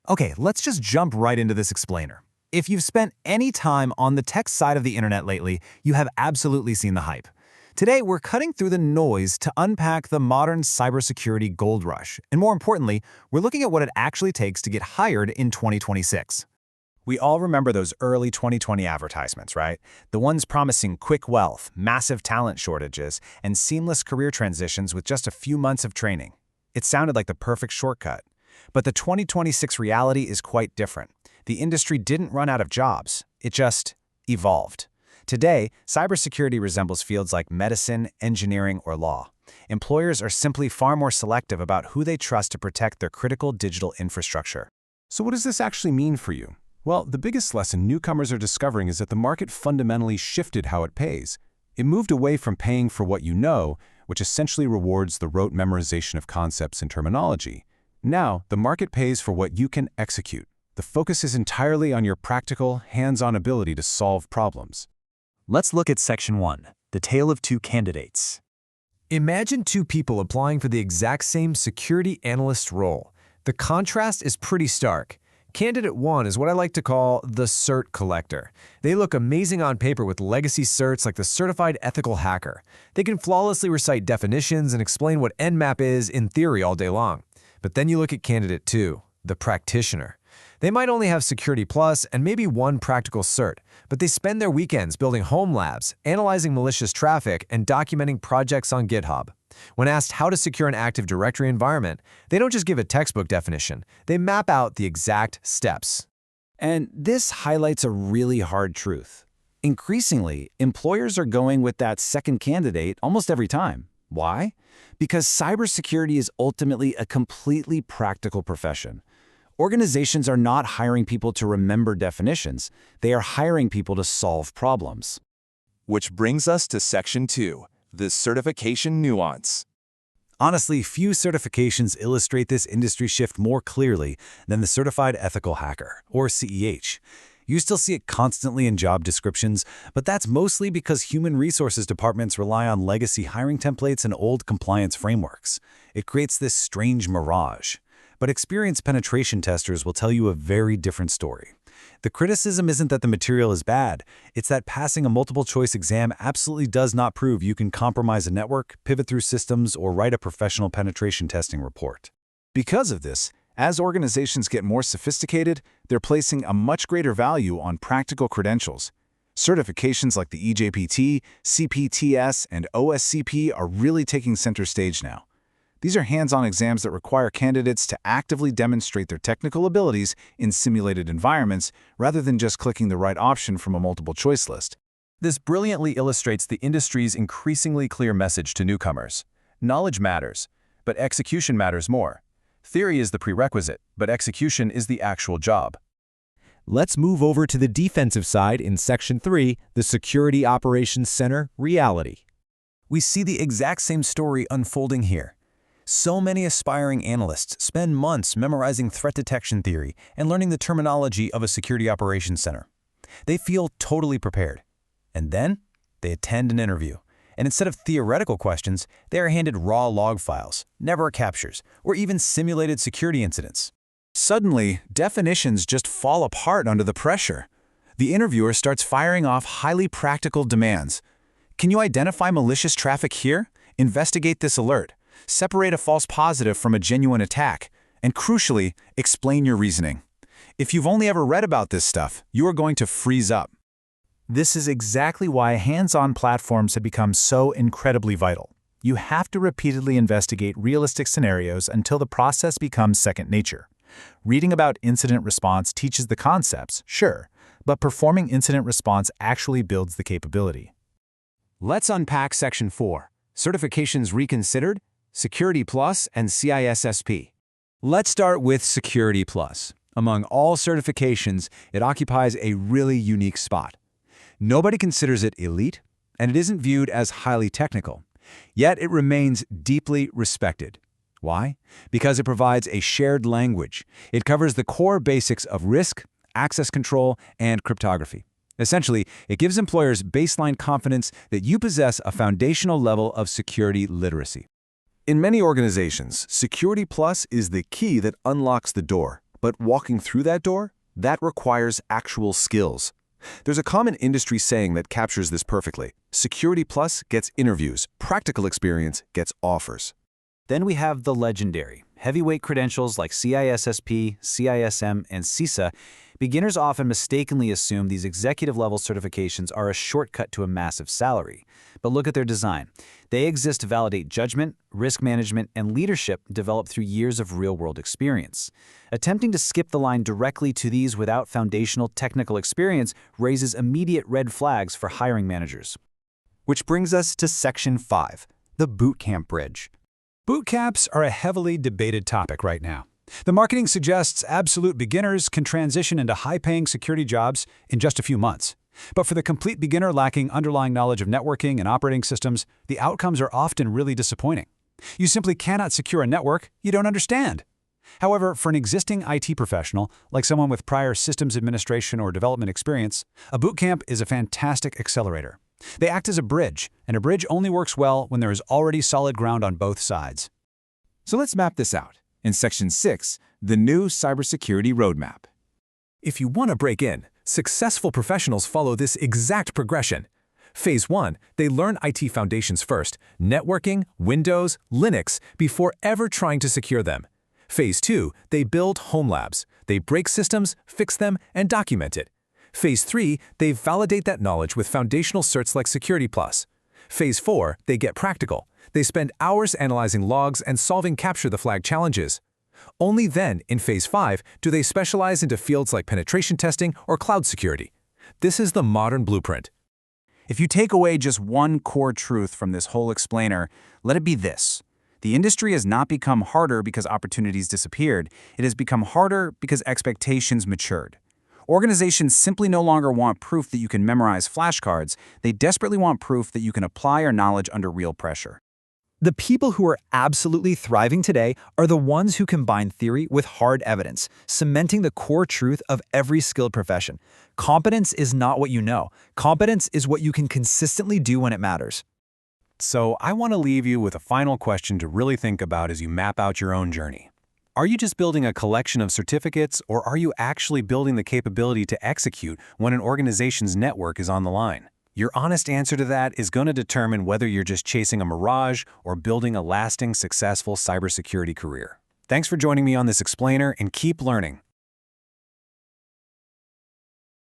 Okay, let's just jump right into this explainer. If you've spent any time on the tech side of the internet lately, you have absolutely seen the hype. Today, we're cutting through the noise to unpack the modern cybersecurity gold rush. And more importantly, we're looking at what it actually takes to get hired in 2026. We all remember those early 2020 advertisements, right? The ones promising quick wealth, massive talent shortages, and seamless career transitions with just a few months of training. It sounded like the perfect shortcut. But the 2026 reality is quite different. The industry didn't run out of jobs. It just evolved. Today, cybersecurity resembles fields like medicine, engineering, or law. Employers are simply far more selective about who they trust to protect their critical digital infrastructure. So what does this actually mean for you? Well, the biggest lesson newcomers are discovering is that the market fundamentally shifted how it pays. It moved away from paying for what you know, which essentially rewards the rote memorization of concepts and terminology. Now, the market pays for what you can execute. The focus is entirely on your practical, hands-on ability to solve problems. Let's look at Section 1, the tale of two candidates. Imagine two people applying for the exact same security analyst role. The contrast is pretty stark. Candidate 1 is what I like to call the cert collector. They look amazing on paper with legacy certs like the Certified Ethical Hacker. They can flawlessly recite definitions and explain what Nmap is in theory all day long. But then you look at candidate 2, the practitioner. They might only have Security Plus and maybe one practical cert, but they spend their weekends building home labs, analyzing malicious traffic, and documenting projects on GitHub. When asked how to secure an Active Directory environment, they don't just give a textbook definition, they map out the exact steps. And this highlights a really hard truth. Increasingly, employers are going with that second candidate almost every time. Why? Because cybersecurity is ultimately a completely practical profession. Organizations are not hiring people to remember definitions. They are hiring people to solve problems. Which brings us to Section 2, the certification nuance. Honestly, few certifications illustrate this industry shift more clearly than the Certified Ethical Hacker, or CEH. You still see it constantly in job descriptions, but that's mostly because human resources departments rely on legacy hiring templates and old compliance frameworks. It creates this strange mirage. But experienced penetration testers will tell you a very different story. The criticism isn't that the material is bad, it's that passing a multiple-choice exam absolutely does not prove you can compromise a network, pivot through systems, or write a professional penetration testing report. Because of this, as organizations get more sophisticated, they're placing a much greater value on practical credentials. Certifications like the EJPT, CPTS, and OSCP are really taking center stage now. These are hands-on exams that require candidates to actively demonstrate their technical abilities in simulated environments rather than just clicking the right option from a multiple-choice list. This brilliantly illustrates the industry's increasingly clear message to newcomers. Knowledge matters, but execution matters more. Theory is the prerequisite, but execution is the actual job. Let's move over to the defensive side in Section 3, the Security Operations Center reality. We see the exact same story unfolding here. So many aspiring analysts spend months memorizing threat detection theory and learning the terminology of a security operations center. They feel totally prepared. And then they attend an interview. And instead of theoretical questions, they are handed raw log files, never captures, or even simulated security incidents. Suddenly, definitions just fall apart under the pressure. The interviewer starts firing off highly practical demands. Can you identify malicious traffic here? Investigate this alert. Separate a false positive from a genuine attack, and crucially, explain your reasoning. If you've only ever read about this stuff, you are going to freeze up. This is exactly why hands-on platforms have become so incredibly vital. You have to repeatedly investigate realistic scenarios until the process becomes second nature. Reading about incident response teaches the concepts, sure, but performing incident response actually builds the capability. Let's unpack Section 4, Certifications Reconsidered, Security Plus, and CISSP. Let's start with Security Plus. Among all certifications, it occupies a really unique spot. Nobody considers it elite, and it isn't viewed as highly technical. Yet it remains deeply respected. Why? Because it provides a shared language. It covers the core basics of risk, access control, and cryptography. Essentially, it gives employers baseline confidence that you possess a foundational level of security literacy. In many organizations, Security Plus is the key that unlocks the door. But walking through that door, that requires actual skills. There's a common industry saying that captures this perfectly. Security Plus gets interviews, practical experience gets offers. Then we have the legendary heavyweight credentials like CISSP, CISM, and CISA. Beginners often mistakenly assume these executive-level certifications are a shortcut to a massive salary. But look at their design. They exist to validate judgment, risk management, and leadership developed through years of real-world experience. Attempting to skip the line directly to these without foundational technical experience raises immediate red flags for hiring managers. Which brings us to Section 5, the bootcamp bridge. Bootcamps are a heavily debated topic right now. The marketing suggests absolute beginners can transition into high-paying security jobs in just a few months. But for the complete beginner lacking underlying knowledge of networking and operating systems, the outcomes are often really disappointing. You simply cannot secure a network you don't understand. However, for an existing IT professional, like someone with prior systems administration or development experience, a bootcamp is a fantastic accelerator. They act as a bridge, and a bridge only works well when there is already solid ground on both sides. So let's map this out. In Section 6, the new cybersecurity roadmap. If you want to break in, successful professionals follow this exact progression. Phase 1, they learn IT foundations first, networking, Windows, Linux, before ever trying to secure them. Phase 2, they build home labs. They break systems, fix them, and document it. Phase 3, they validate that knowledge with foundational certs like Security Plus. Phase 4, they get practical. They spend hours analyzing logs and solving capture-the-flag challenges. Only then, in Phase 5, do they specialize into fields like penetration testing or cloud security. This is the modern blueprint. If you take away just one core truth from this whole explainer, let it be this. The industry has not become harder because opportunities disappeared. It has become harder because expectations matured. Organizations simply no longer want proof that you can memorize flashcards. They desperately want proof that you can apply your knowledge under real pressure. The people who are absolutely thriving today are the ones who combine theory with hard evidence, cementing the core truth of every skilled profession. Competence is not what you know. Competence is what you can consistently do when it matters. So I want to leave you with a final question to really think about as you map out your own journey. Are you just building a collection of certificates, or are you actually building the capability to execute when an organization's network is on the line? Your honest answer to that is going to determine whether you're just chasing a mirage or building a lasting, successful cybersecurity career. Thanks for joining me on this explainer, and keep learning.